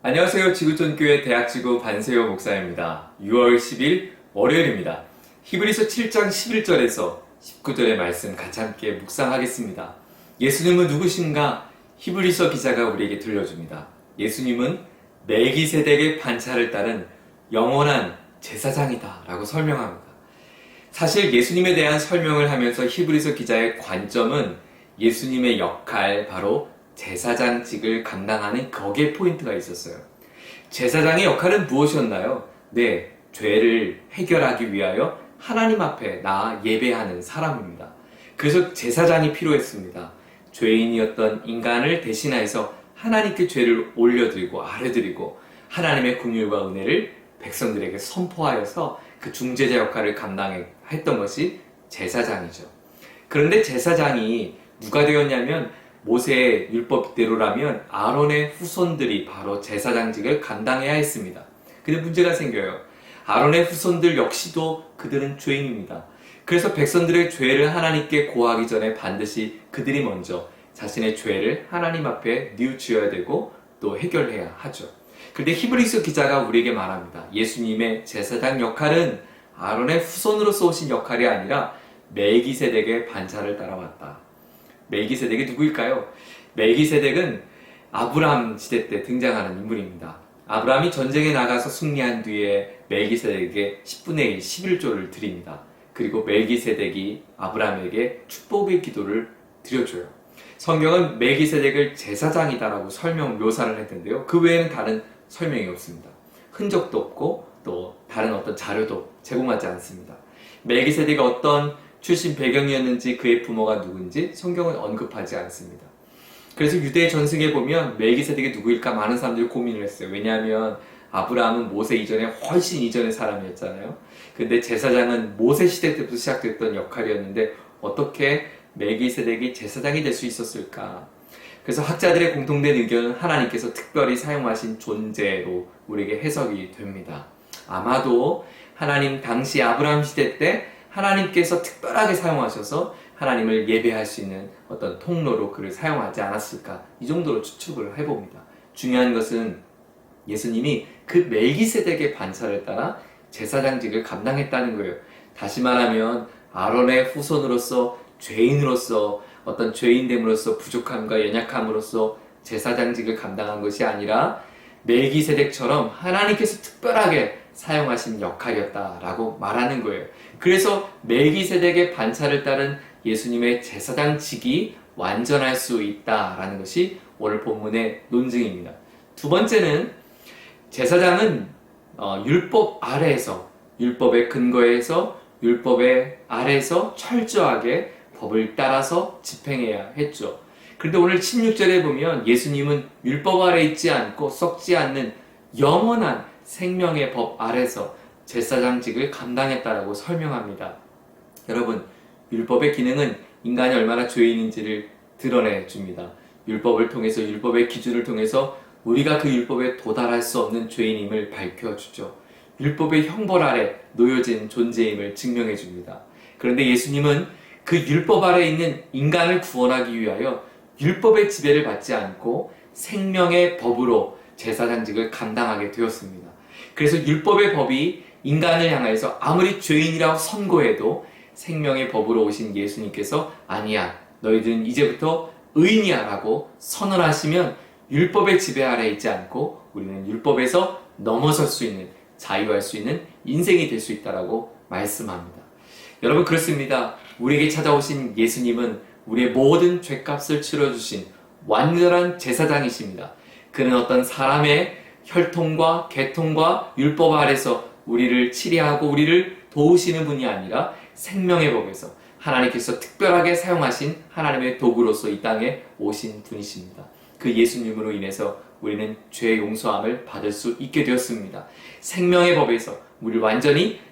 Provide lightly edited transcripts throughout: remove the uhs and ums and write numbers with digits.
안녕하세요. 지구촌교회 대학지구 반세요 목사입니다. 6월 10일 월요일입니다. 히브리서 7장 11절에서 19절의 말씀 같이 함께 묵상하겠습니다. 예수님은 누구신가? 히브리서 기자가 우리에게 들려줍니다. 예수님은 멜기세덱의 반차를 따른 영원한 제사장이다 라고 설명합니다. 사실 예수님에 대한 설명을 하면서 히브리서 기자의 관점은 예수님의 역할, 바로 제사장직을 감당하는 거기에 포인트가 있었어요. 제사장의 역할은 무엇이었나요? 네, 죄를 해결하기 위하여 하나님 앞에 나아 예배하는 사람입니다. 그래서 제사장이 필요했습니다. 죄인이었던 인간을 대신해서 하나님께 죄를 올려드리고 아뢰드리고 하나님의 긍휼과 은혜를 백성들에게 선포하여서 그 중재자 역할을 감당했던 것이 제사장이죠. 그런데 제사장이 누가 되었냐면 모세의 율법대로라면 아론의 후손들이 바로 제사장직을 감당해야 했습니다. 근데 문제가 생겨요. 아론의 후손들 역시도 그들은 죄인입니다. 그래서 백성들의 죄를 하나님께 고하기 전에 반드시 그들이 먼저 자신의 죄를 하나님 앞에 뉘우쳐야 되고 또 해결해야 하죠. 그런데 히브리서 기자가 우리에게 말합니다. 예수님의 제사장 역할은 아론의 후손으로서 오신 역할이 아니라 멜기세덱의 반차를 따라왔다. 멜기세덱이 누구일까요? 멜기세덱은 아브라함 시대 때 등장하는 인물입니다. 아브라함이 전쟁에 나가서 승리한 뒤에 멜기세덱에게 10분의 1, 11조를 드립니다. 그리고 멜기세덱이 아브라함에게 축복의 기도를 드려줘요. 성경은 멜기세덱을 제사장이다라고 묘사를 했는데요. 그 외에는 다른 설명이 없습니다. 흔적도 없고 또 다른 어떤 자료도 제공하지 않습니다. 멜기세덱이 어떤 출신 배경이었는지 그의 부모가 누군지 성경은 언급하지 않습니다. 그래서 유대 전승에 보면 멜기세덱이 누구일까 많은 사람들이 고민을 했어요. 왜냐하면 아브라함은 모세 이전에 훨씬 이전의 사람이었잖아요. 근데 제사장은 모세 시대 때부터 시작됐던 역할이었는데 어떻게 멜기세덱이 제사장이 될 수 있었을까? 그래서 학자들의 공통된 의견은 하나님께서 특별히 사용하신 존재로 우리에게 해석이 됩니다. 아마도 하나님 당시 아브라함 시대 때 하나님께서 특별하게 사용하셔서 하나님을 예배할 수 있는 어떤 통로로 그를 사용하지 않았을까, 이 정도로 추측을 해봅니다. 중요한 것은 예수님이 그 멜기세덱의 반차를 따라 제사장직을 감당했다는 거예요. 다시 말하면 아론의 후손으로서, 죄인으로서, 어떤 죄인됨으로써 부족함과 연약함으로써 제사장직을 감당한 것이 아니라 멜기세덱처럼 하나님께서 특별하게 사용하신 역할이었다라고 말하는 거예요. 그래서 멜기세덱의 반차를 따른 예수님의 제사장직이 완전할 수 있다라는 것이 오늘 본문의 논증입니다. 두 번째는 제사장은 율법 아래에서, 율법의 근거에서, 율법의 아래에서 철저하게 법을 따라서 집행해야 했죠. 그런데 오늘 16절에 보면 예수님은 율법 아래 있지 않고 썩지 않는 영원한 생명의 법 아래서 제사장직을 감당했다라고 설명합니다. 여러분, 율법의 기능은 인간이 얼마나 죄인인지를 드러내줍니다. 율법을 통해서, 율법의 기준을 통해서 우리가 그 율법에 도달할 수 없는 죄인임을 밝혀주죠. 율법의 형벌 아래 놓여진 존재임을 증명해줍니다. 그런데 예수님은 그 율법 아래 있는 인간을 구원하기 위하여 율법의 지배를 받지 않고 생명의 법으로 제사장직을 감당하게 되었습니다. 그래서 율법의 법이 인간을 향해서 아무리 죄인이라고 선고해도 생명의 법으로 오신 예수님께서 아니야, 너희들은 이제부터 의인이야 라고 선언하시면 율법의 지배 아래 있지 않고 우리는 율법에서 넘어설 수 있는, 자유할 수 있는 인생이 될 수 있다라고 말씀합니다. 여러분, 그렇습니다. 우리에게 찾아오신 예수님은 우리의 모든 죄값을 치러주신 완전한 제사장이십니다. 그는 어떤 사람의 혈통과 계통과 율법 아래서 우리를 치리하고 우리를 도우시는 분이 아니라 생명의 법에서 하나님께서 특별하게 사용하신 하나님의 도구로서 이 땅에 오신 분이십니다. 그 예수님으로 인해서 우리는 죄 용서함을 받을 수 있게 되었습니다. 생명의 법에서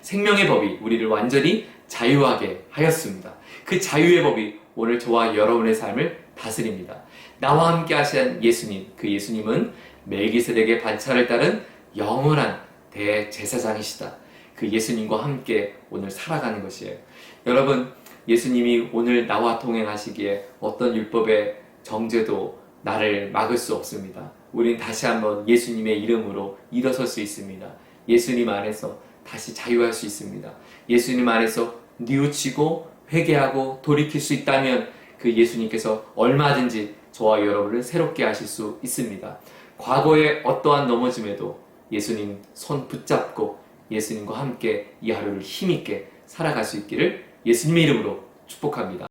생명의 법이 우리를 완전히 자유하게 하였습니다. 그 자유의 법이 오늘 저와 여러분의 삶을 다스립니다. 나와 함께 하신 예수님, 그 예수님은 멜기세덱의 반차를 따른 영원한 대제사장이시다. 그 예수님과 함께 오늘 살아가는 것이에요. 여러분, 예수님이 오늘 나와 동행하시기에 어떤 율법의 정죄도 나를 막을 수 없습니다. 우린 다시 한번 예수님의 이름으로 일어설 수 있습니다. 예수님 안에서 다시 자유할 수 있습니다. 예수님 안에서 뉘우치고 회개하고 돌이킬 수 있다면 그 예수님께서 얼마든지 저와 여러분을 새롭게 하실 수 있습니다. 과거의 어떠한 넘어짐에도 예수님 손 붙잡고 예수님과 함께 이 하루를 힘있게 살아갈 수 있기를 예수님의 이름으로 축복합니다.